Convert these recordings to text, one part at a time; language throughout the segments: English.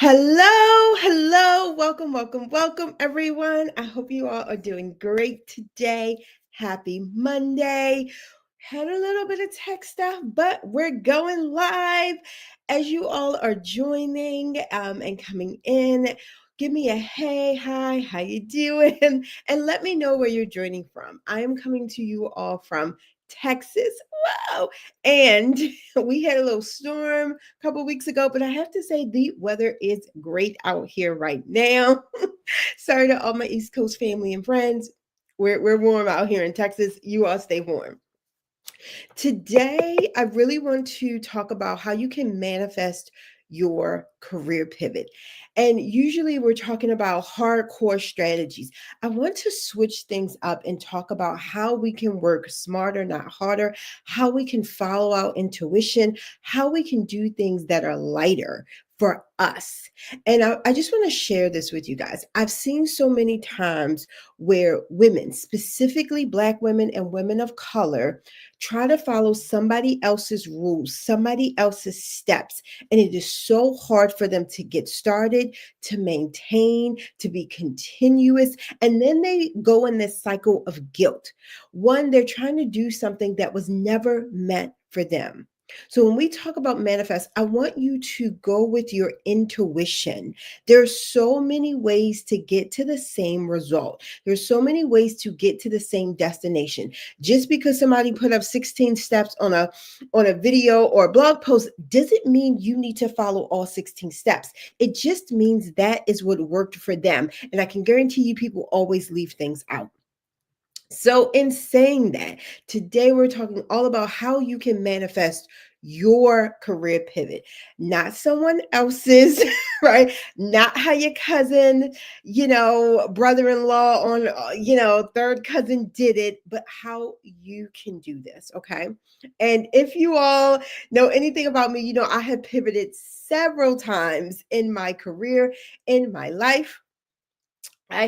Welcome, everyone. I hope you all are doing great today. Happy Monday. Had a little bit of tech stuff, but we're going live. As you all are joining and coming in, give me a hey, hi, how you doing? And let me know where you're joining from. I am coming to you all from Texas. Wow. And we had a little storm a couple weeks ago, but I have to say the weather is great out here right now. Sorry to all my East Coast family and friends. We're warm out here in Texas. You all stay warm. Today, I really want to talk about how you can manifest your career pivot. And usually we're talking about hardcore strategies. I want to switch things up and talk about how we can work smarter, not harder, how we can follow our intuition, how we can do things that are lighter for us. And I just want to share this with you guys. I've seen so many times where women, specifically Black women and women of color, try to follow somebody else's rules, somebody else's steps. And it is so hard for them to get started, to maintain, to be continuous. And then they go in this cycle of guilt. One, they're trying to do something that was never meant for them. So when we talk about manifest, I want you to go with your intuition. There's so many ways to get to the same result. There's so many ways to get to the same destination. Just because somebody put up 16 steps on a video or a blog post doesn't mean you need to follow all 16 steps. It just means that is what worked for them. And I can guarantee you people always leave things out. So, in saying that, today we're talking all about how you can manifest your career pivot, not someone else's, right? Not how your cousin, brother in law on, third cousin did it, but how you can do this, okay? And if you all know anything about me, I have pivoted several times in my career, in my life. I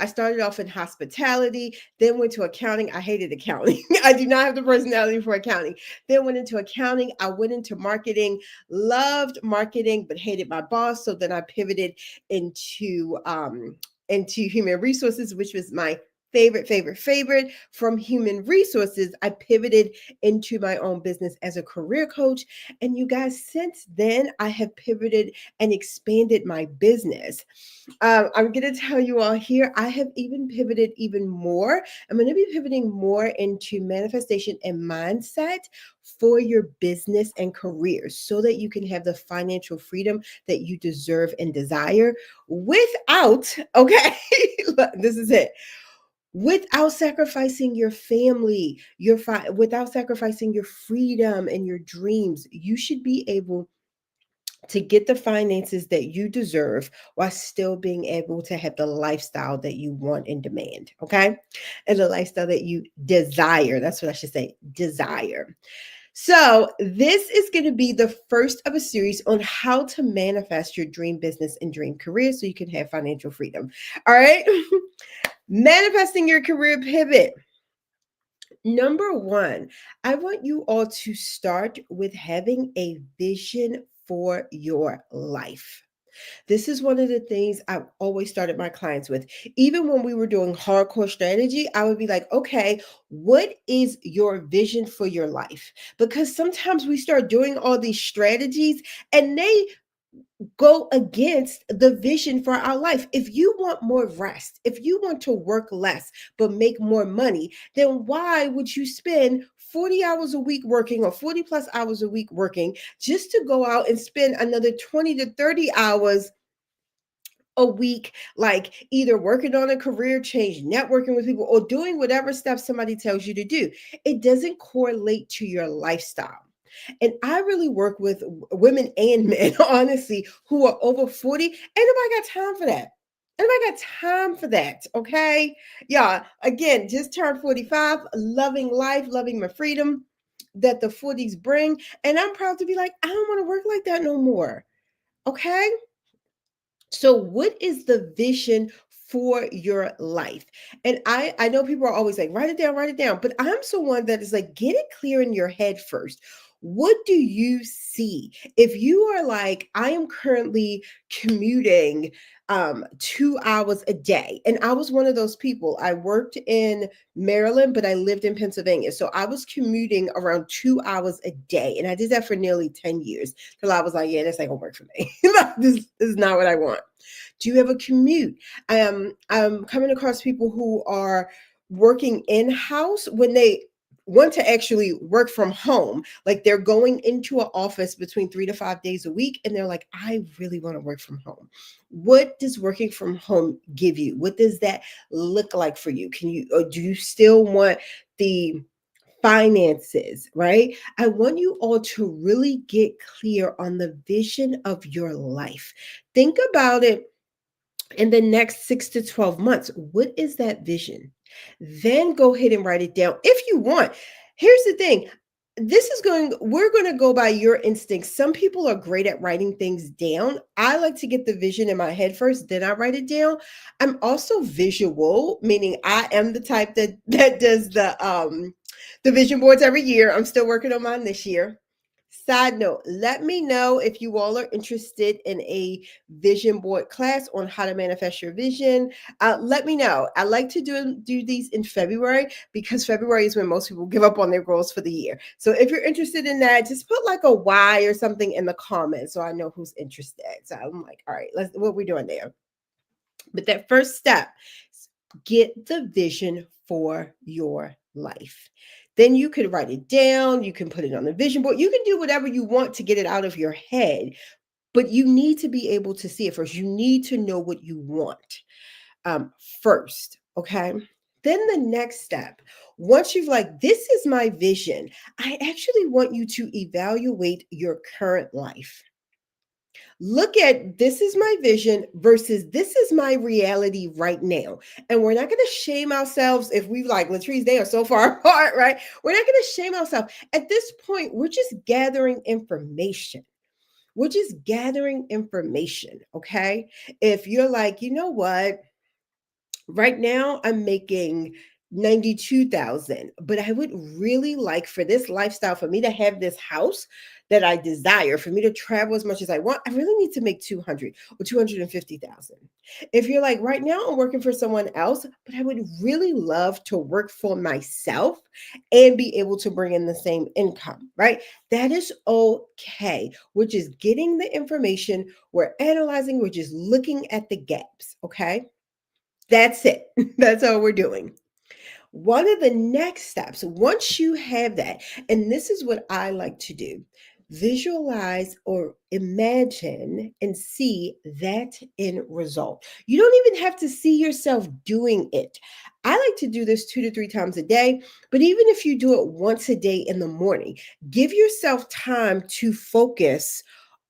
started off in hospitality, then went to accounting. I hated accounting. I do not have the personality for accounting. Then went into accounting. I went into marketing, loved marketing, but hated my boss. So then I pivoted into human resources, which was my favorite. From human resources, I pivoted into my own business as a career coach. And you guys, since then, I have pivoted and expanded my business. I'm going to tell you all here, I have even pivoted even more. I'm going to be pivoting more into manifestation and mindset for your business and career so that you can have the financial freedom that you deserve and desire without, okay, this is it, without sacrificing your family, without sacrificing your freedom and your dreams. You should be able to get the finances that you deserve while still being able to have the lifestyle that you want and demand, okay? And the lifestyle that you desire. That's what I should say, desire. So, this is going to be the first of a series on how to manifest your dream business and dream career so you can have financial freedom. All right? Manifesting your career pivot. Number one, I want you all to start with having a vision for your life. This is one of the things I've always started my clients with. Even when we were doing hardcore strategy, I would be like, okay, what is your vision for your life? Because sometimes we start doing all these strategies and they go against the vision for our life. If you want more rest, if you want to work less but make more money, then why would you spend 40 hours a week working or 40 plus hours a week working just to go out and spend another 20 to 30 hours a week, like either working on a career change, networking with people, or doing whatever stuff somebody tells you to do? It doesn't correlate to your lifestyle. And I really work with women and men, honestly, who are over 40. Ain't nobody got time for that. Ain't nobody got time for that. Okay. Yeah. Again, just turned 45, loving life, loving my freedom that the 40s bring. And I'm proud to be like, I don't want to work like that no more. Okay. So, what is the vision for your life? And I know people are always like, write it down, but I'm someone that is like, get it clear in your head first. What do you see? If you are like, I am currently commuting 2 hours a day, and I was one of those people. I worked in Maryland, but I lived in Pennsylvania. So I was commuting around 2 hours a day. And I did that for nearly 10 years till I was like, yeah, this ain't gonna work for me. This is not what I want. Do you have a commute? I'm coming across people who are working in-house when they want to actually work from home. Like they're going into an office between 3 to 5 days a week, and they're like, I really want to work from home. What does working from home give you? What does that look like for you? Can you, or do you still want the finances, right? I want you all to really get clear on the vision of your life. Think about it in the next 6 to 12 months. What is that vision? Then go ahead and write it down if you want. Here's the thing. We're going to go by your instincts. Some people are great at writing things down. I like to get the vision in my head first, then I write it down. I'm also visual, meaning I am the type that does the vision boards every year. I'm still working on mine this year. Side note, let me know if you all are interested in a vision board class on how to manifest your vision. Let me know. I like to do these in February because February is when most people give up on their goals for the year. So if you're interested in that, just put like a Y or something in the comments so I know who's interested. So I'm like, all right, what we doing there? But that first step, get the vision for your life. Then you can write it down, you can put it on the vision board, you can do whatever you want to get it out of your head, but you need to be able to see it first. You need to know what you want first, okay? Then the next step, once you've like, this is my vision, I actually want you to evaluate your current life. Look at, this is my vision versus this is my reality right now. And we're not going to shame ourselves if we like, Latrice, they are so far apart, right? We're not going to shame ourselves. At this point, we're just gathering information. We're just gathering information, okay? If you're like, you know what? Right now I'm making 92,000, but I would really like for this lifestyle, for me to have this house that I desire, for me to travel as much as I want, I really need to make 200 or 250,000. If you're like, right now I'm working for someone else, but I would really love to work for myself and be able to bring in the same income, right? That is okay. We're just getting the information, we're analyzing, we're just looking at the gaps, okay? That's it. That's all we're doing. One of the next steps, once you have that, and this is what I like to do, visualize or imagine and see that end result. You don't even have to see yourself doing it. I like to do this 2 to 3 times a day, but even if you do it once a day in the morning, give yourself time to focus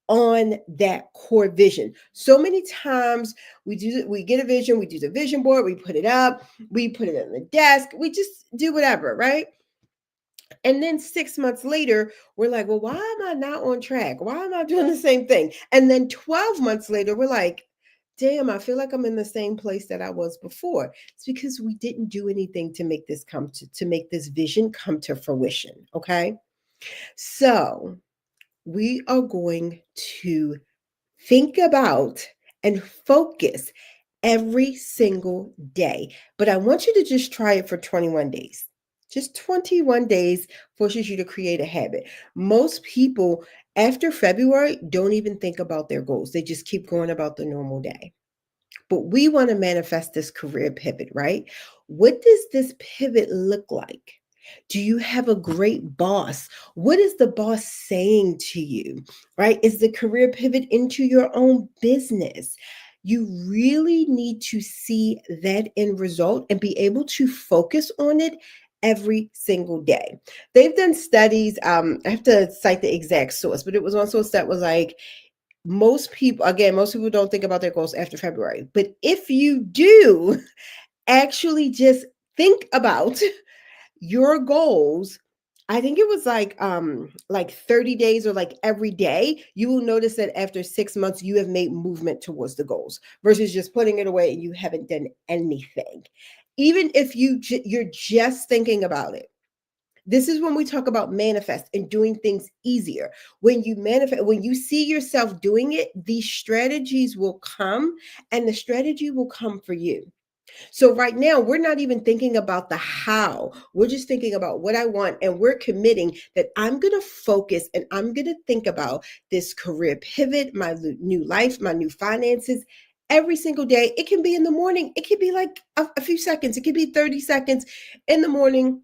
on that core vision. So many times we get a vision, we do the vision board, we put it up, we put it on the desk, we just do whatever, right? And then 6 months later, we're like, well, why am I not on track? Why am I doing the same thing? And then 12 months later, we're like, damn, I feel like I'm in the same place that I was before. It's because we didn't do anything to make this to make this vision come to fruition. Okay. So we are going to think about and focus every single day. But I want you to just try it for 21 days. Just 21 days forces you to create a habit. Most people after February don't even think about their goals. They just keep going about the normal day. But we want to manifest this career pivot, right? What does this pivot look like? Do you have a great boss? What is the boss saying to you, right? Is the career pivot into your own business? You really need to see that end result and be able to focus on it every single day. They've done studies. I have to cite the exact source, but it was one source that was like, most people don't think about their goals after February. But if you do actually just think about your goals, I think it was like 30 days or like every day, you will notice that after 6 months you have made movement towards the goals versus just putting it away and you haven't done anything. Even if you're just thinking about it, This is when we talk about manifest and doing things easier. When you manifest, when you see yourself doing it, these strategies will come, and the strategy will come for you. So right now, we're not even thinking about the how. We're just thinking about what I want. And we're committing that I'm going to focus and I'm going to think about this career pivot, my new life, my new finances every single day. It can be in the morning. It could be like a few seconds. It could be 30 seconds in the morning.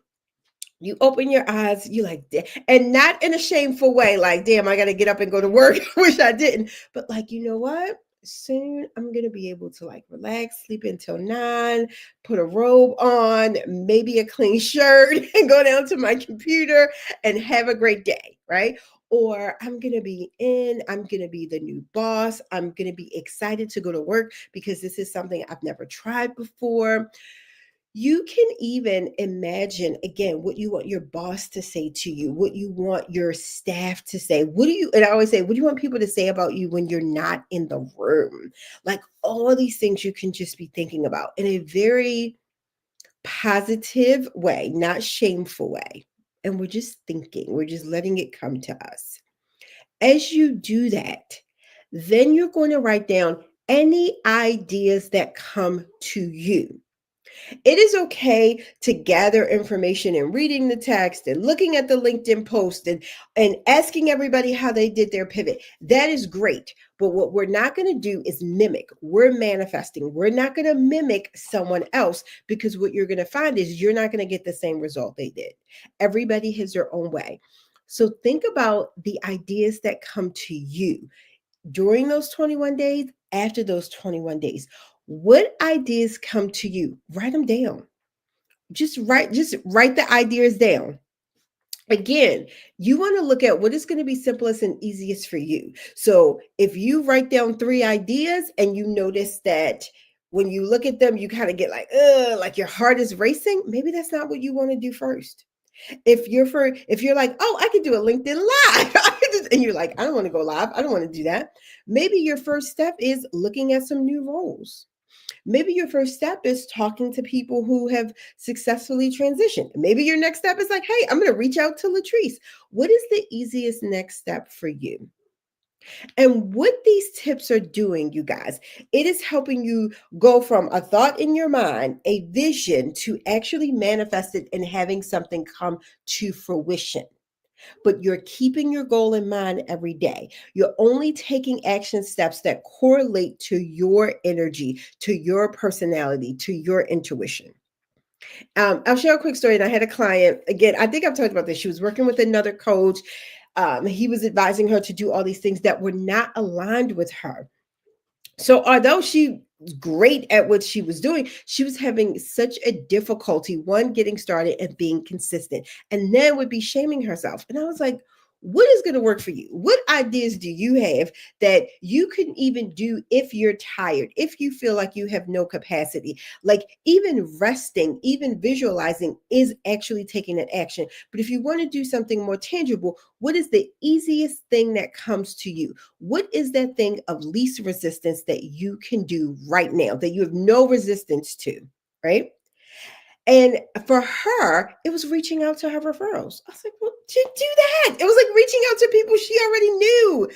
You open your eyes, you like, and not in a shameful way, like, damn, I got to get up and go to work. I wish I didn't. But like, you know what? Soon I'm going to be able to like relax, sleep until 9, put a robe on, maybe a clean shirt, and go down to my computer and have a great day, right? Or I'm going to be I'm going to be the new boss. I'm going to be excited to go to work because this is something I've never tried before. You can even imagine again what you want your boss to say to you, what you want your staff to say. And I always say, what do you want people to say about you when you're not in the room? Like all these things you can just be thinking about in a very positive way, not shameful way. And we're just thinking, we're just letting it come to us. As you do that, then you're going to write down any ideas that come to you. It is okay to gather information and reading the text and looking at the LinkedIn post and asking everybody how they did their pivot. That is great. But what we're not going to do is mimic. We're manifesting. We're not going to mimic someone else, because what you're going to find is you're not going to get the same result they did. Everybody has their own way. So think about the ideas that come to you during those 21 days, after those 21 days. What ideas come to you? Write them down. Just write the ideas down. Again, you want to look at what is going to be simplest and easiest for you. So if you write down 3 ideas and you notice that when you look at them, you kind of get like your heart is racing, maybe that's not what you want to do first. If you're like, oh, I could do a LinkedIn live, and you're like, I don't want to go live, I don't want to do that. Maybe your first step is looking at some new roles. Maybe your first step is talking to people who have successfully transitioned. Maybe your next step is like, hey, I'm going to reach out to Latrice. What is the easiest next step for you? And what these tips are doing, you guys, it is helping you go from a thought in your mind, a vision, to actually manifest it and having something come to fruition. But you're keeping your goal in mind every day. You're only taking action steps that correlate to your energy, to your personality, to your intuition. I'll share a quick story. And I had a client, again, I think I've talked about this. She was working with another coach. He was advising her to do all these things that were not aligned with her. So although she was great at what she was doing, she was having such a difficulty, one, getting started and being consistent, and then would be shaming herself. And I was like, what is going to work for you? What ideas do you have that you can even do if you're tired, if you feel like you have no capacity? Like even resting, even visualizing is actually taking an action. But if you want to do something more tangible, what is the easiest thing that comes to you? What is that thing of least resistance that you can do right now that you have no resistance to, right? And for her, it was reaching out to her referrals. I was like, well, do that. It was like reaching out to people she already knew.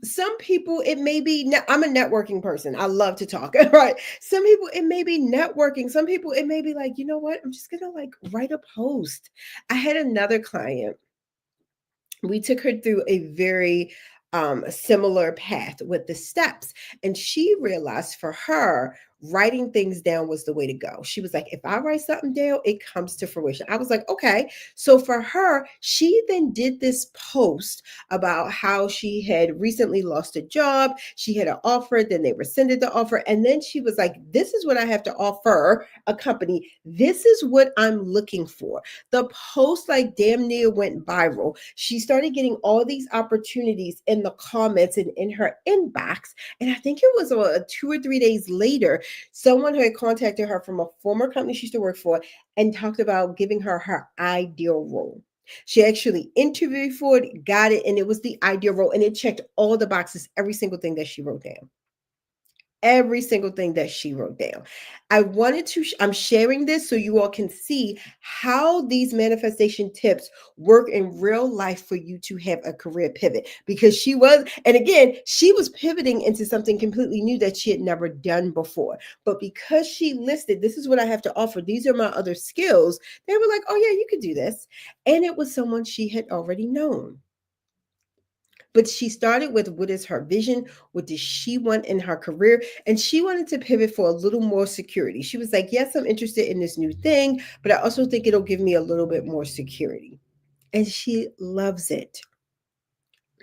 Some people, it may be, I'm a networking person. I love to talk, right? Some people, it may be networking. Some people, it may be like, you know what? I'm just going to like write a post. I had another client. We took her through a very similar path with the steps. And she realized for her, writing things down was the way to go. She was like, if I write something down, it comes to fruition. I was like, okay. So for her, she then did this post about how she had recently lost a job. She had an offer, then they rescinded the offer. And then she was like, this is what I have to offer a company. This is what I'm looking for. The post like damn near went viral. She started getting all these opportunities in the comments and in her inbox. And I think it was 2 or 3 days later, someone had contacted her from a former company she used to work for and talked about giving her ideal role. She actually interviewed for it, got it, and it was the ideal role. And it checked all the boxes, every single thing that she wrote down. every single thing that she wrote down. I'm sharing this so you all can see how these manifestation tips work in real life for you to have a career pivot, because and again, she was pivoting into something completely new that she had never done before. But because she listed, this is what I have to offer, these are my other skills, they were like, oh yeah, you could do this. And it was someone she had already known. But she started with what is her vision? What does she want in her career? And she wanted to pivot for a little more security. She was like, yes, I'm interested in this new thing, but I also think it'll give me a little bit more security. And she loves it.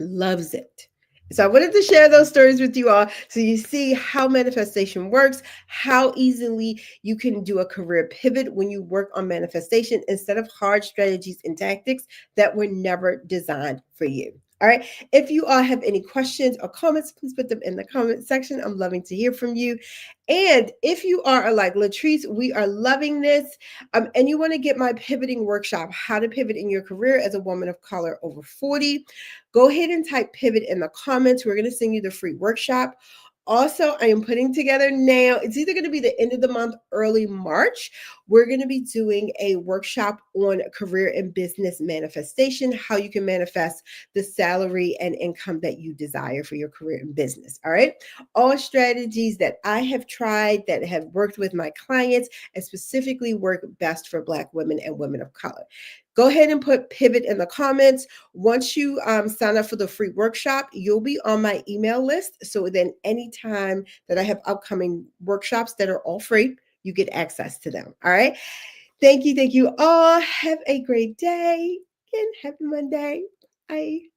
Loves it. So I wanted to share those stories with you all so you see how manifestation works, how easily you can do a career pivot when you work on manifestation instead of hard strategies and tactics that were never designed for you. All right. If you all have any questions or comments, please put them in the comment section. I'm loving to hear from you. And if you are like, Latrice, we are loving this, and you want to get my pivoting workshop, How to Pivot in Your Career as a Woman of Color Over 40, go ahead and type pivot in the comments. We're going to send you the free workshop. Also, I am putting together now, it's either going to be the end of the month, early March. We're going to be doing a workshop on career and business manifestation, how you can manifest the salary and income that you desire for your career and business. All right. All strategies that I have tried that have worked with my clients and specifically work best for Black women and women of color. Go ahead and put pivot in the comments. Once you sign up for the free workshop, you'll be on my email list. So then anytime that I have upcoming workshops that are all free, you get access to them. All right. Thank you. Thank you all. Have a great day and happy Monday. Bye.